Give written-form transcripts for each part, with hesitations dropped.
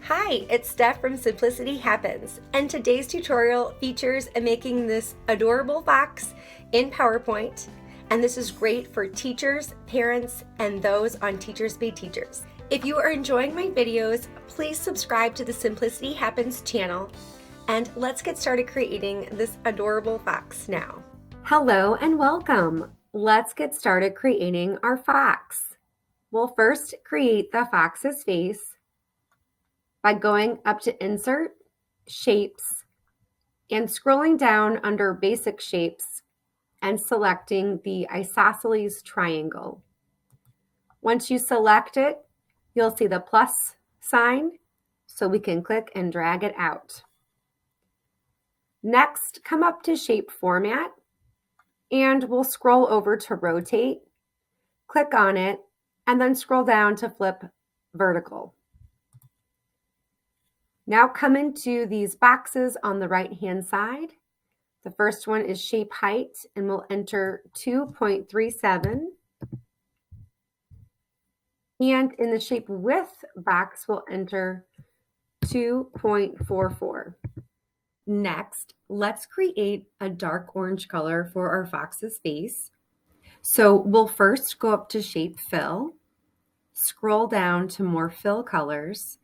Hi, it's Steph from Simplicity Happens, and today's tutorial features making this adorable fox in PowerPoint, and this is great for teachers, parents, and those on Teachers Pay Teachers. If you are enjoying my videos, please subscribe to the Simplicity Happens channel, and let's get started creating this adorable fox now. Hello and welcome. Let's get started creating our fox. We'll first create the fox's face by going up to Insert, Shapes, and scrolling down under Basic Shapes and selecting the isosceles triangle. Once you select it, you'll see the plus sign, so we can click and drag it out. Next, come up to Shape Format, and we'll scroll over to Rotate, click on it, and then scroll down to Flip Vertical. Now come into these boxes on the right-hand side. The first one is Shape Height, and we'll enter 2.37. And in the Shape Width box, we'll enter 2.44. Next, let's create a dark orange color for our fox's face. So we'll first go up to Shape Fill, scroll down to more fill colors,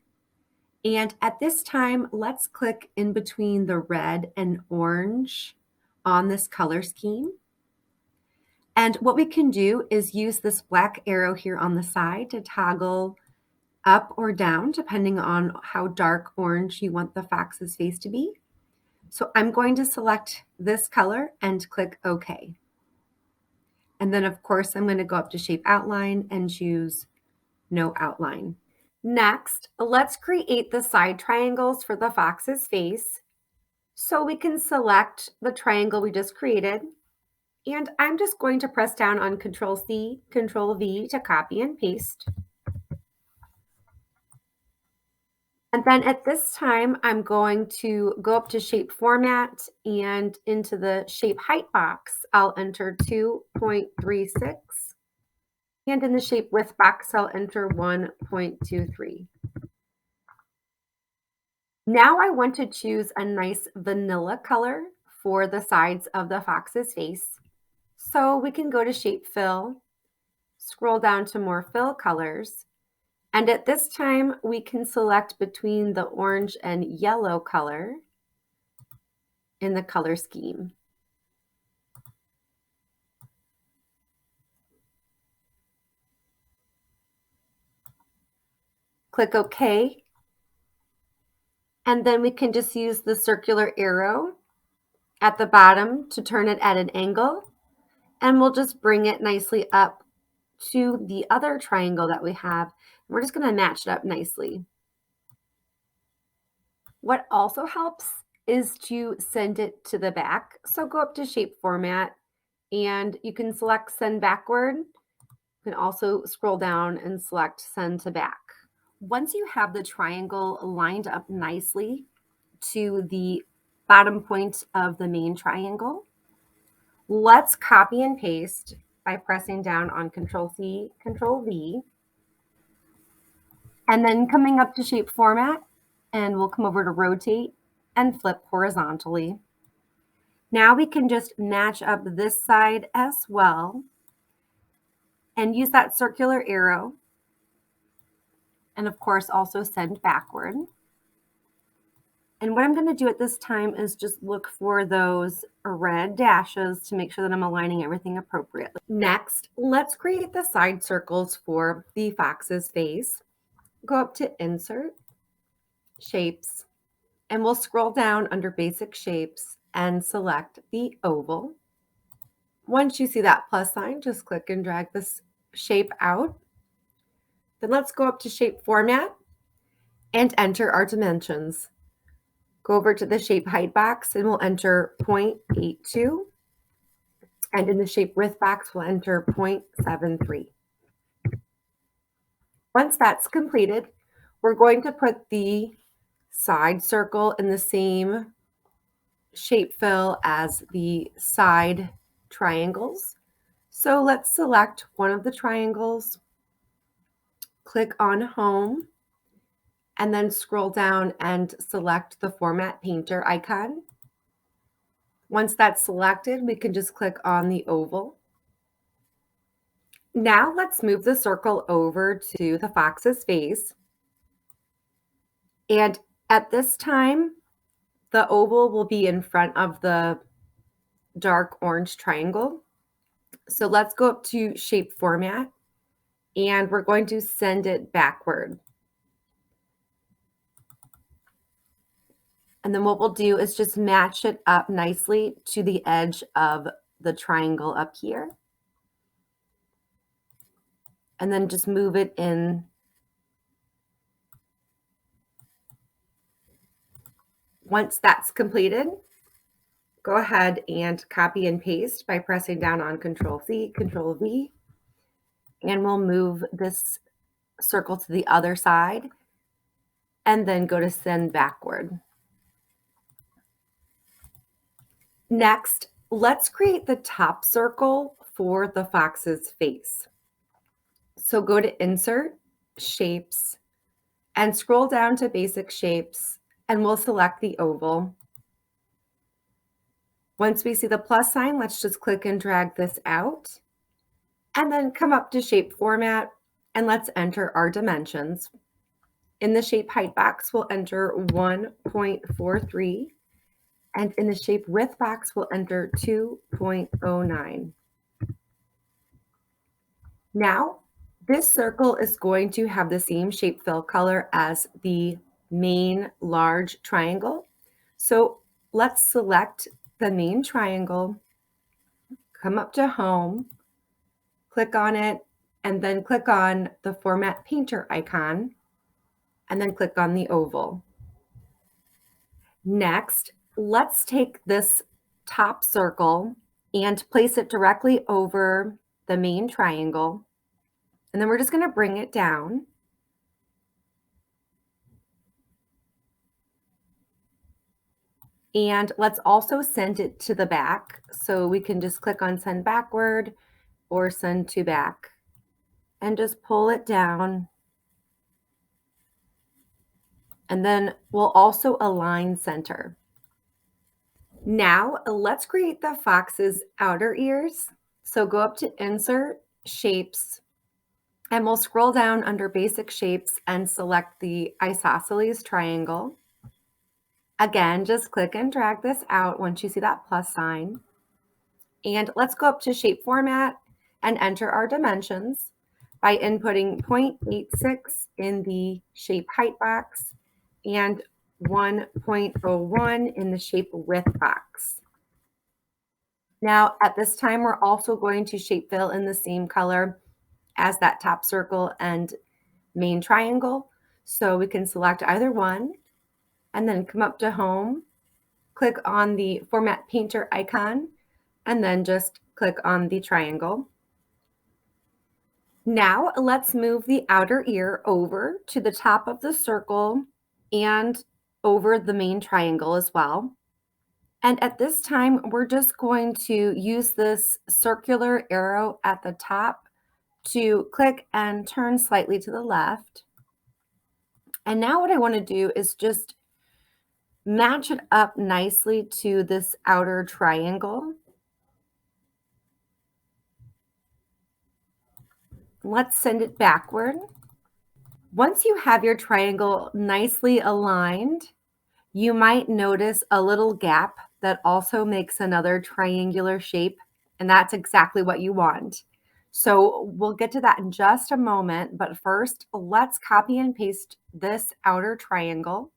and at this time, let's click in between the red and orange on this color scheme. And what we can do is use this black arrow here on the side to toggle up or down, depending on how dark orange you want the fox's face to be. So I'm going to select this color and click OK. And then, of course, I'm going to go up to Shape Outline and choose No Outline. Next, let's create the side triangles for the fox's face. So we can select the triangle we just created, and I'm just going to press down on Control-C, Control-V to copy and paste. And then at this time, I'm going to go up to Shape Format, and into the Shape Height box, I'll enter 2.36. And in the Shape Width box, I'll enter 1.23. Now I want to choose a nice vanilla color for the sides of the fox's face. So we can go to Shape Fill, scroll down to more fill colors, and at this time we can select between the orange and yellow color in the color scheme. Click OK, and then we can just use the circular arrow at the bottom to turn it at an angle, and we'll just bring it nicely up to the other triangle that we have. We're just going to match it up nicely. What also helps is to send it to the back. So go up to Shape Format, and you can select Send Backward. You can also scroll down and select Send to Back. Once you have the triangle lined up nicely to the bottom point of the main triangle, let's copy and paste by pressing down on Control-C, Control-V, and then coming up to Shape Format, and we'll come over to Rotate and Flip horizontally. Now we can just match up this side as well and use that circular arrow, and of course also send backward. And what I'm going to do at this time is just look for those red dashes to make sure that I'm aligning everything appropriately. Next, let's create the side circles for the fox's face. Go up to Insert, Shapes, and we'll scroll down under Basic Shapes and select the oval. Once you see that plus sign, just click and drag this shape out. Then let's go up to Shape Format and enter our dimensions. Go over to the Shape Height box and we'll enter 0.82. And in the Shape Width box, we'll enter 0.73. Once that's completed, we're going to put the side circle in the same shape fill as the side triangles. So let's select one of the triangles, click on Home, and then scroll down and select the Format Painter icon. Once that's selected, we can just click on the oval. Now let's move the circle over to the fox's face. And at this time, the oval will be in front of the dark orange triangle. So let's go up to Shape Format, and we're going to send it backward. And then what we'll do is just match it up nicely to the edge of the triangle up here. And then just move it in. Once that's completed, go ahead and copy and paste by pressing down on Control-C, Control-V, and we'll move this circle to the other side and then go to send backward. Next, let's create the top circle for the fox's face. So go to Insert, Shapes, and scroll down to Basic Shapes, and we'll select the oval. Once we see the plus sign, let's just click and drag this out, and then come up to Shape Format, and let's enter our dimensions. In the Shape Height box, we'll enter 1.43, and in the Shape Width box, we'll enter 2.09. Now, this circle is going to have the same shape fill color as the main large triangle. So let's select the main triangle, come up to Home, click on it, and then click on the Format Painter icon, and then click on the oval. Next, let's take this top circle and place it directly over the main triangle. And then we're just going to bring it down. And let's also send it to the back. So we can just click on Send Backward or Send to Back and just pull it down. And then we'll also align center. Now let's create the fox's outer ears. So go up to Insert, Shapes, and we'll scroll down under Basic Shapes and select the isosceles triangle. Again, just click and drag this out once you see that plus sign. And let's go up to Shape Format and enter our dimensions by inputting 0.86 in the Shape Height box and 1.01 in the Shape Width box. Now, at this time, we're also going to shape fill in the same color as that top circle and main triangle. So we can select either one and then come up to Home, click on the Format Painter icon, and then just click on the triangle. Now let's move the outer ear over to the top of the circle and over the main triangle as well. And at this time, we're just going to use this circular arrow at the top to click and turn slightly to the left. And now what I want to do is just match it up nicely to this outer triangle. Let's send it backward. Once you have your triangle nicely aligned, you might notice a little gap that also makes another triangular shape, and that's exactly what you want. So we'll get to that in just a moment, but first let's copy and paste this outer triangle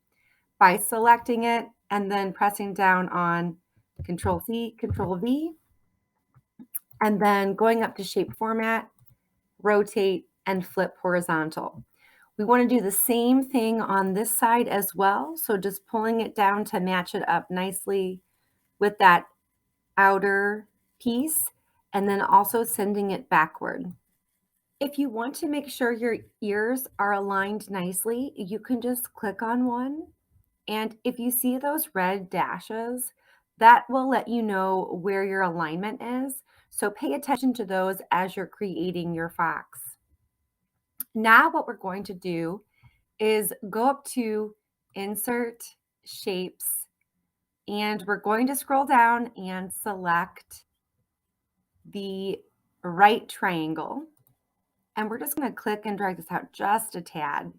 by selecting it and then pressing down on Control-C, Control-V, and then going up to Shape Format, Rotate, and Flip Horizontal. We want to do the same thing on this side as well. So just pulling it down to match it up nicely with that outer piece, and then also sending it backward. If you want to make sure your ears are aligned nicely, you can just click on one. And if you see those red dashes, that will let you know where your alignment is. So pay attention to those as you're creating your fox. Now what we're going to do is go up to Insert, Shapes, and we're going to scroll down and select the right triangle. And we're just going to click and drag this out just a tad.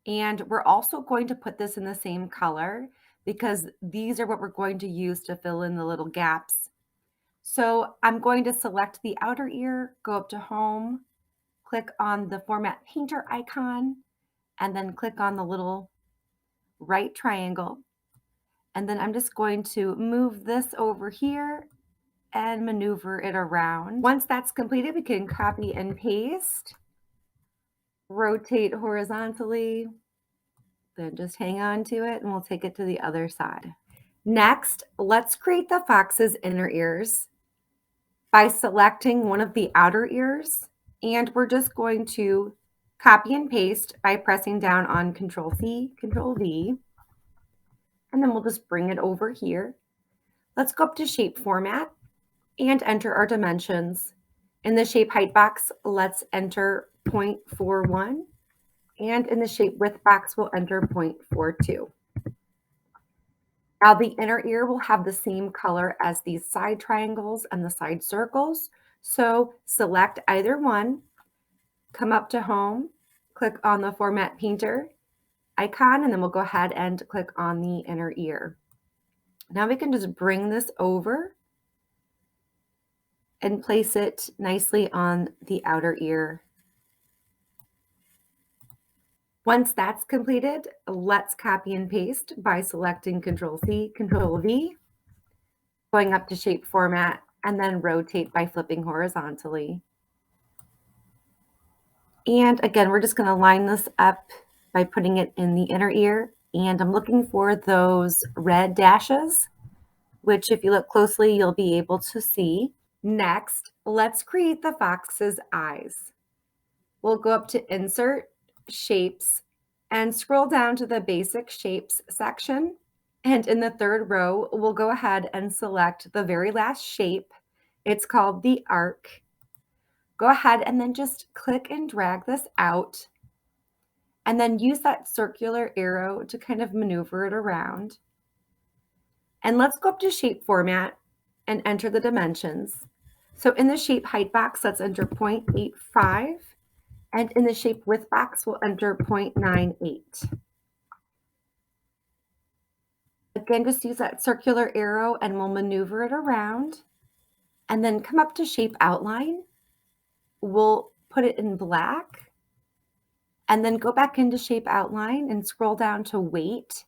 And we're also going to put this in the same color because these are what we're going to use to fill in the little gaps. So I'm going to select the outer ear, go up to Home, click on the Format Painter icon, and then click on the little right triangle. And then I'm just going to move this over here and maneuver it around. Once that's completed, we can copy and paste, rotate horizontally, then just hang on to it and we'll take it to the other side. Next, let's create the fox's inner ears by selecting one of the outer ears, and we're just going to copy and paste by pressing down on Control C, Control V, and then we'll just bring it over here. Let's go up to Shape Format and enter our dimensions. In the Shape Height box, let's enter 0.41, and in the Shape Width box, we'll enter 0.42. Now the inner ear will have the same color as these side triangles and the side circles. So select either one, come up to Home, click on the Format Painter icon, and then we'll go ahead and click on the inner ear. Now we can just bring this over and place it nicely on the outer ear. Once that's completed, let's copy and paste by selecting Control C, Control V, going up to Shape Format, and then rotate by flipping horizontally. And again, we're just going to line this up by putting it in the inner ear. And I'm looking for those red dashes, which if you look closely, you'll be able to see. Next, let's create the fox's eyes. We'll go up to Insert, Shapes, and scroll down to the Basic Shapes section. And in the third row, we'll go ahead and select the very last shape. It's called the arc. Go ahead and then just click and drag this out. And then use that circular arrow to kind of maneuver it around. And let's go up to Shape Format and enter the dimensions. So in the Shape Height box, let's enter 0.85. And in the Shape Width box, we'll enter 0.98. Again, just use that circular arrow and we'll maneuver it around. And then come up to Shape Outline. We'll put it in black. And then go back into Shape Outline and scroll down to Weight.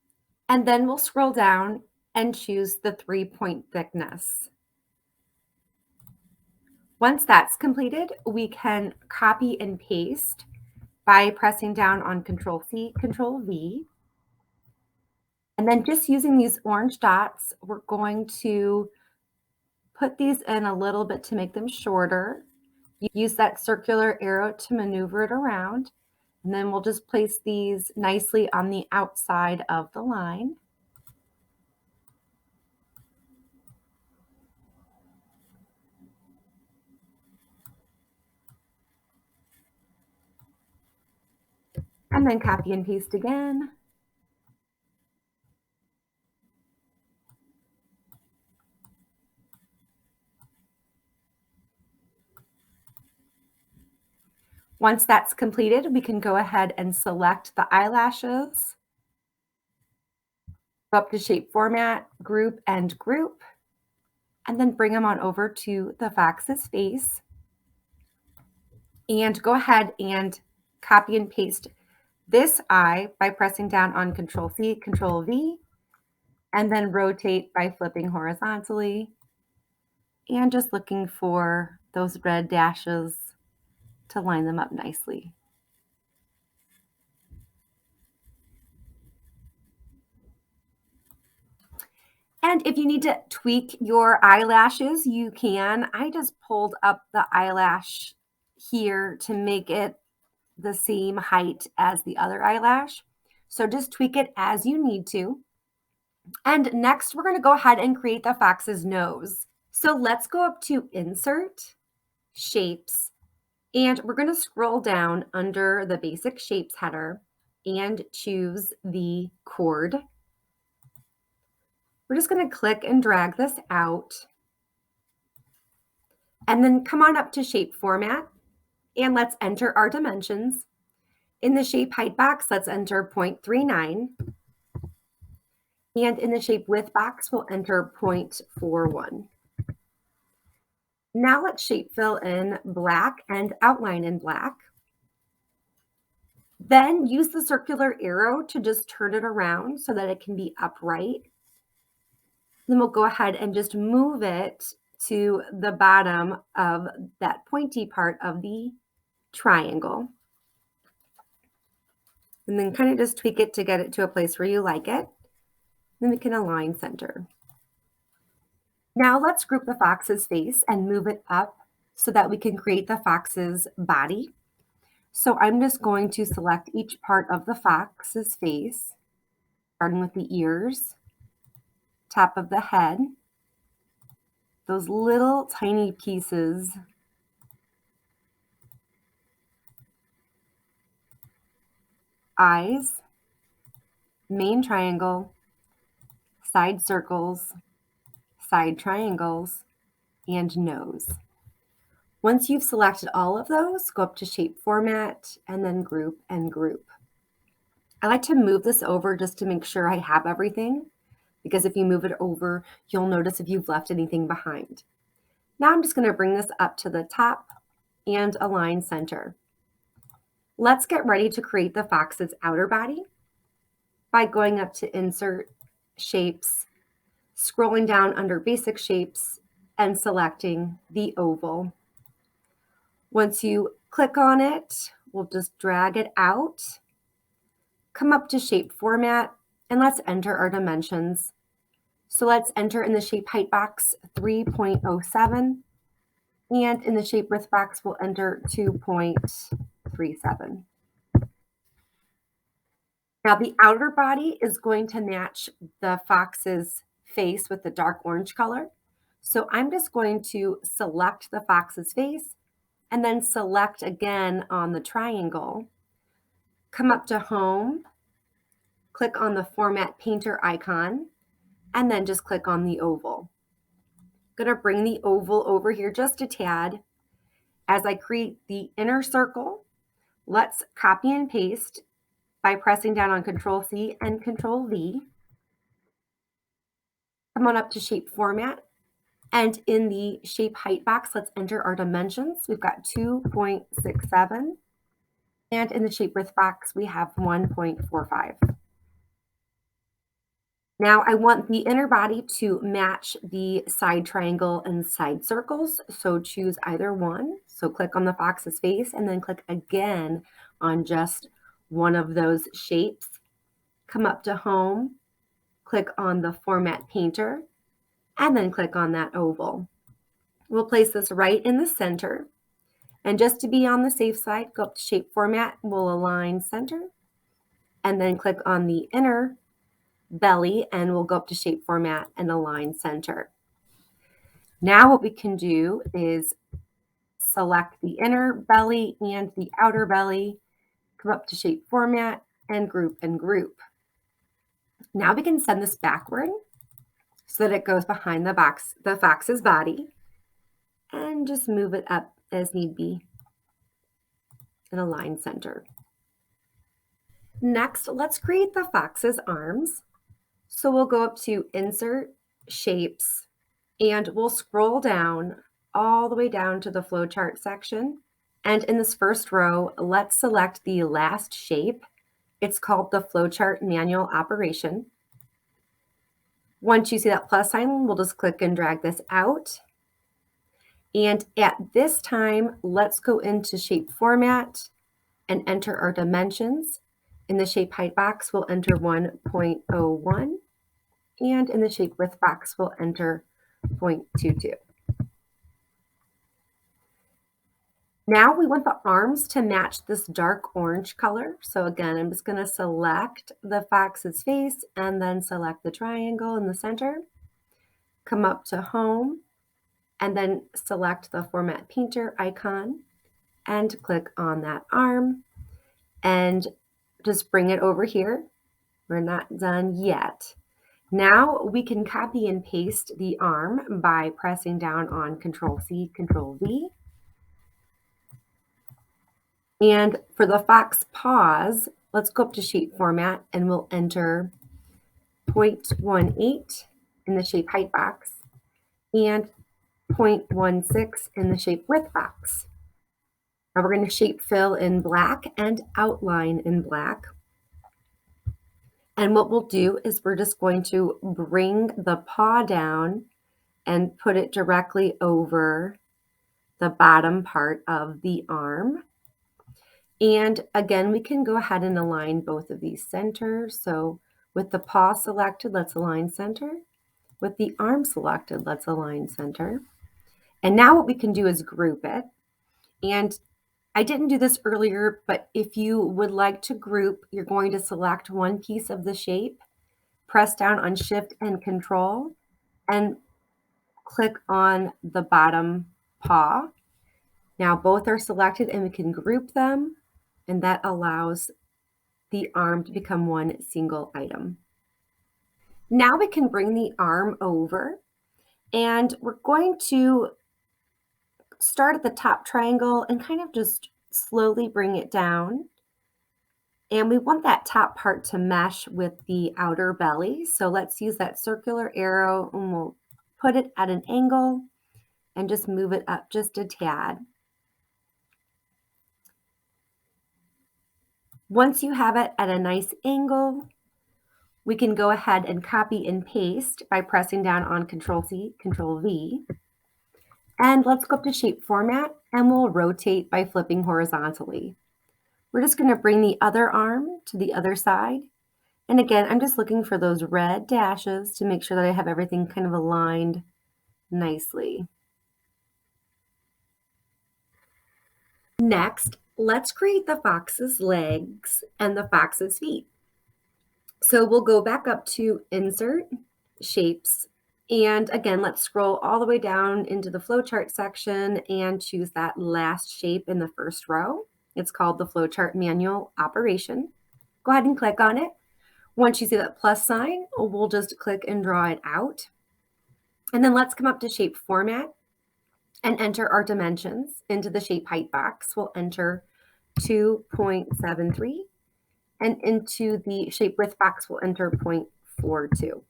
And then we'll scroll down and choose the 3-point thickness. Once that's completed, we can copy and paste by pressing down on Control C, Control V. And then just using these orange dots, we're going to put these in a little bit to make them shorter. Use that circular arrow to maneuver it around. And then we'll just place these nicely on the outside of the line. And then copy and paste again. Once that's completed, we can go ahead and select the eyelashes. Go up to Shape Format, Group, and Group, and then bring them on over to the fox's face. And go ahead and copy and paste this eye by pressing down on Control C, Control V, and then rotate by flipping horizontally and just looking for those red dashes to line them up nicely. And if you need to tweak your eyelashes, you can. I just pulled up the eyelash here to make it the same height as the other eyelash. So just tweak it as you need to. And next, we're going to go ahead and create the fox's nose. So let's go up to Insert, Shapes, And we're going to scroll down under the basic shapes header and choose the chord. We're just going to click and drag this out and then come on up to shape format and let's enter our dimensions. In the shape height box, let's enter 0.39. And in the shape width box, we'll enter 0.41. Now let's shape fill in black and outline in black. Then use the circular arrow to just turn it around so that it can be upright. Then we'll go ahead and just move it to the bottom of that pointy part of the triangle. And then kind of just tweak it to get it to a place where you like it. Then we can align center. Now let's group the fox's face and move it up so that we can create the fox's body. So I'm just going to select each part of the fox's face, starting with the ears, top of the head, those little tiny pieces, eyes, main triangle, side circles, side triangles, and nose. Once you've selected all of those, go up to shape format and then group and group. I like to move this over just to make sure I have everything, because if you move it over, you'll notice if you've left anything behind. Now I'm just going to bring this up to the top and align center. Let's get ready to create the fox's outer body by going up to Insert, Shapes, scrolling down under Basic Shapes, and selecting the oval. Once you click on it, we'll just drag it out, come up to Shape Format, and let's enter our dimensions. So let's enter in the shape height box 3.07, and in the shape width box, we'll enter 2.37. Now the outer body is going to match the fox's face with the dark orange color. So I'm just going to select the fox's face and then select again on the triangle, come up to Home, click on the Format Painter icon, and then just click on the oval. I'm going to bring the oval over here just a tad. As I create the inner circle, let's copy and paste by pressing down on Control C and Control V. Come on up to Shape Format. And in the shape height box, let's enter our dimensions. We've got 2.67. And in the shape width box, we have 1.45. Now I want the inner body to match the side triangle and side circles. So choose either one. So click on the fox's face and then click again on just one of those shapes. Come up to Home, click on the Format Painter, and then click on that oval. We'll place this right in the center. And just to be on the safe side, go up to Shape Format, we'll align center, and then click on the inner belly, and we'll go up to Shape Format and align center. Now what we can do is select the inner belly and the outer belly, come up to Shape Format, and group and group. Now we can send this backward so that it goes behind the fox's body, and just move it up as need be and align center. Next, let's create the fox's arms. So we'll go up to Insert, Shapes, and we'll scroll down all the way down to the flowchart section. And in this first row, let's select the last shape. It's called the flowchart manual operation. Once you see that plus sign, we'll just click and drag this out. And at this time, let's go into Shape Format and enter our dimensions. In the shape height box, we'll enter 1.01. And in the shape width box, we'll enter 0.22. Now we want the arms to match this dark orange color. So again, I'm just going to select the fox's face and then select the triangle in the center. Come up to Home and then select the Format Painter icon and click on that arm and just bring it over here. We're not done yet. Now we can copy and paste the arm by pressing down on Control C, Control V. And for the fox paws, let's go up to shape format and we'll enter 0.18 in the shape height box and 0.16 in the shape width box. Now we're going to shape fill in black and outline in black. And what we'll do is we're just going to bring the paw down and put it directly over the bottom part of the arm. And again, we can go ahead and align both of these center. So with the paw selected, let's align center. With the arm selected, let's align center. And now what we can do is group it. And I didn't do this earlier, but if you would like to group, you're going to select one piece of the shape, press down on Shift and Control, and click on the bottom paw. Now both are selected and we can group them, and that allows the arm to become one single item. Now we can bring the arm over, and we're going to start at the top triangle and kind of just slowly bring it down. And we want that top part to mesh with the outer belly. So let's use that circular arrow and we'll put it at an angle and just move it up just a tad. Once you have it at a nice angle, we can go ahead and copy and paste by pressing down on Control C, Control V. And let's go up to shape format and we'll rotate by flipping horizontally. We're just going to bring the other arm to the other side. And again, I'm just looking for those red dashes to make sure that I have everything kind of aligned nicely. Next, let's create the fox's legs and the fox's feet. So we'll go back up to Insert, Shapes, and again, let's scroll all the way down into the flowchart section and choose that last shape in the first row. It's called the flowchart manual operation. Go ahead and click on it. Once you see that plus sign, we'll just click and draw it out. And then let's come up to shape format and enter our dimensions into the shape height box. We'll enter 2.73, and into the shape width box, we'll enter 0.42.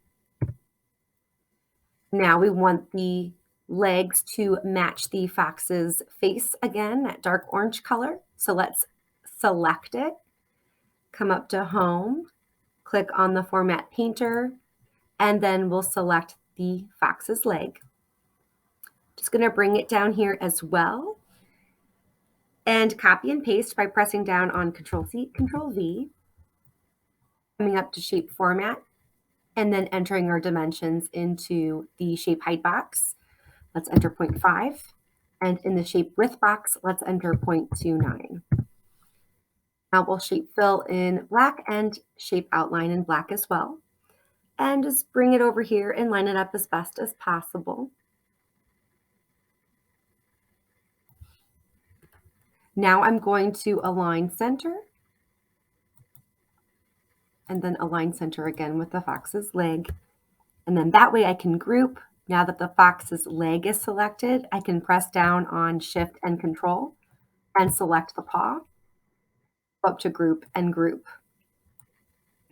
Now we want the legs to match the fox's face again, that dark orange color. So let's select it, come up to Home, click on the Format Painter, and then we'll select the fox's leg. Just going to bring it down here as well and copy and paste by pressing down on Control C, Control V, coming up to shape format, and then entering our dimensions into the shape height box. Let's enter 0.5. And in the shape width box, let's enter 0.29. Now we'll shape fill in black and shape outline in black as well. And just bring it over here and line it up as best as possible. Now I'm going to align center and then align center again with the fox's leg. And then that way I can group. Now that the fox's leg is selected, I can press down on Shift and Control and select the paw, go up to group and group.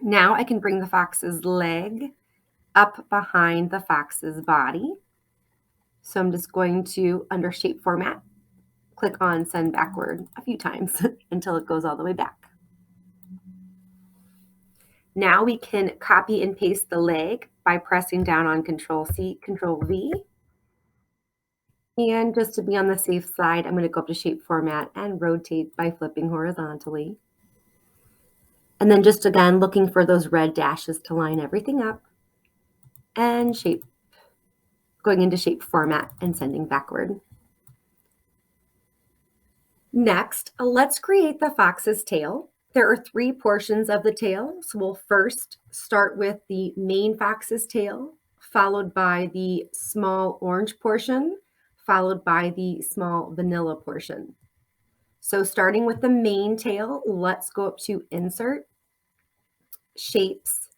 Now I can bring the fox's leg up behind the fox's body. So I'm just going to, under shape format, click on send backward a few times until it goes all the way back. Now we can copy and paste the leg by pressing down on Control C, Control V. And just to be on the safe side, I'm going to go up to shape format and rotate by flipping horizontally. And then just again, looking for those red dashes to line everything up and shape, going into shape format and sending backward. Next, let's create the fox's tail. There are 3 portions of the tail. So we'll first start with the main fox's tail, followed by the small orange portion, followed by the small vanilla portion. So starting with the mane tail, let's go up to Insert, Shapes,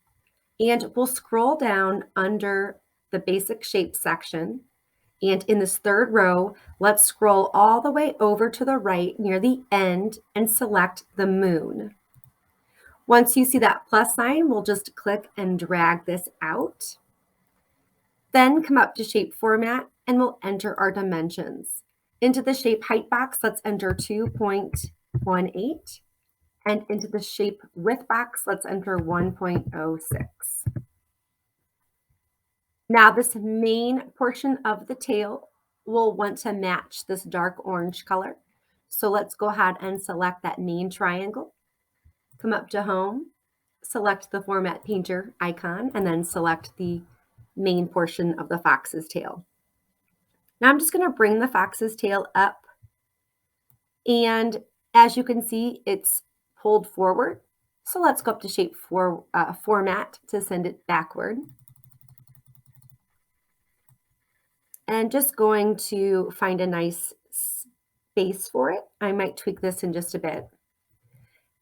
and we'll scroll down under the Basic Shapes section. And in this third row, let's scroll all the way over to the right near the end and select the moon. Once you see that plus sign, we'll just click and drag this out. Then come up to Shape Format and we'll enter our dimensions. Into the Shape Height box, let's enter 2.18. And into the Shape Width box, let's enter 1.06. Now this main portion of the tail will want to match this dark orange color. So let's go ahead and select that main triangle. Come up to Home, select the Format Painter icon, and then select the main portion of the fox's tail. Now I'm just going to bring the fox's tail up, and as you can see, it's pulled forward. So let's go up to Shape Format to send it backward. And just going to find a nice space for it. I might tweak this in just a bit.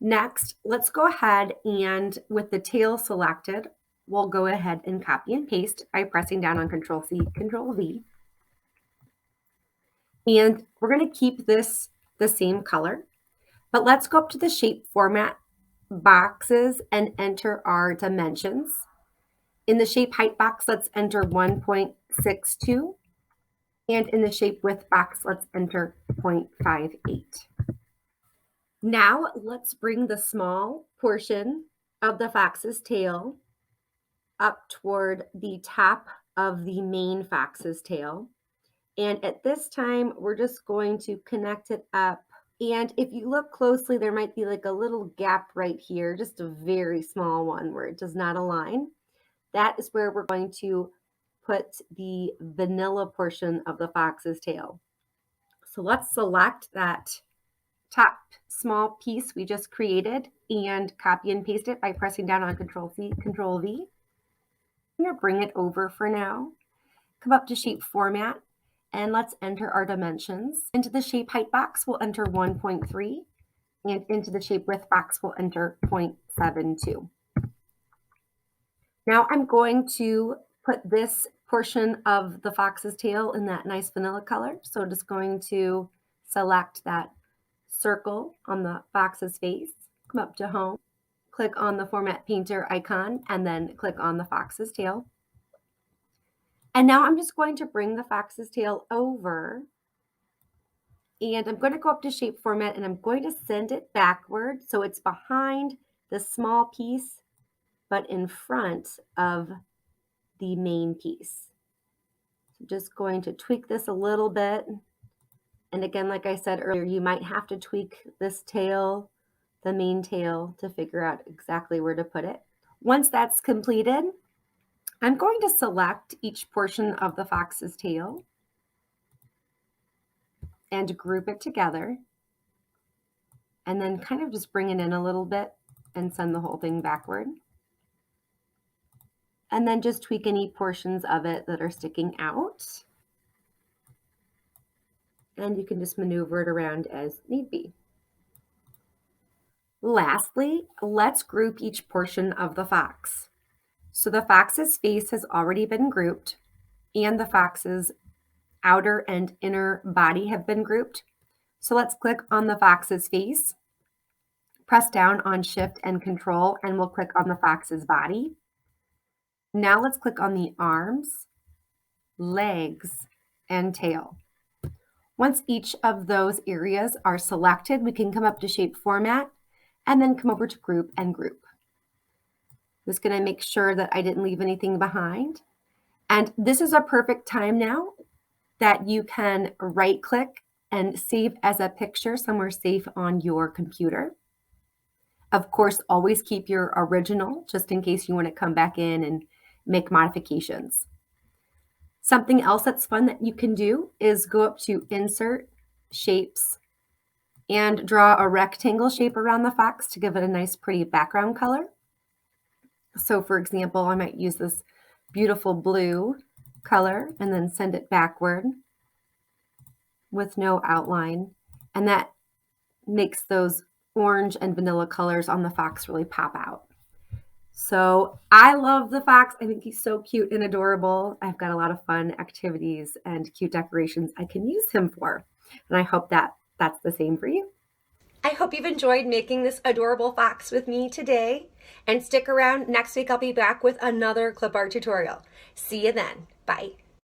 Next, let's go ahead and with the tail selected, we'll go ahead and copy and paste by pressing down on Control-C, Control-V. And we're going to keep this the same color, but let's go up to the Shape Format boxes and enter our dimensions. In the Shape Height box, let's enter 1.62. And in the Shape Width box, let's enter 0.58. Now let's bring the small portion of the fox's tail up toward the top of the main fox's tail. And at this time, we're just going to connect it up. And if you look closely, there might be like a little gap right here, just a very small one where it does not align. That is where we're going to put the vanilla portion of the fox's tail. So let's select that top small piece we just created and copy and paste it by pressing down on Control-C, Control-V. I'm going to bring it over for now. Come up to Shape Format and let's enter our dimensions. Into the Shape Height box, we'll enter 1.3, and into the Shape Width box, we'll enter 0.72. Now I'm going to put this portion of the fox's tail in that nice vanilla color. So just going to select that circle on the fox's face, come up to Home, click on the Format Painter icon, and then click on the fox's tail. And now I'm just going to bring the fox's tail over, and I'm going to go up to Shape Format, and I'm going to send it backward so it's behind the small piece, but in front of the main piece. So just going to tweak this a little bit. And again, like I said earlier, you might have to tweak this tail, the main tail, to figure out exactly where to put it. Once that's completed, I'm going to select each portion of the fox's tail and group it together, and then kind of just bring it in a little bit and send the whole thing backward. And then just tweak any portions of it that are sticking out. And you can just maneuver it around as need be. Lastly, let's group each portion of the fox. So the fox's face has already been grouped, and the fox's outer and inner body have been grouped. So let's click on the fox's face, press down on Shift and Control, and we'll click on the fox's body. Now let's click on the arms, legs, and tail. Once each of those areas are selected, we can come up to Shape Format and then come over to Group and Group. I'm just going to make sure that I didn't leave anything behind. And this is a perfect time now that you can right-click and save as a picture somewhere safe on your computer. Of course, always keep your original just in case you want to come back in and make modifications. Something else that's fun that you can do is go up to Insert, Shapes, and draw a rectangle shape around the fox to give it a nice pretty background color. So for example, I might use this beautiful blue color and then send it backward with no outline. And that makes those orange and vanilla colors on the fox really pop out. So I love the fox. I think he's so cute and adorable. I've got a lot of fun activities and cute decorations I can use him for. And I hope that that's the same for you. I hope you've enjoyed making this adorable fox with me today. And stick around. Next week I'll be back with another clip art tutorial. See you then. Bye.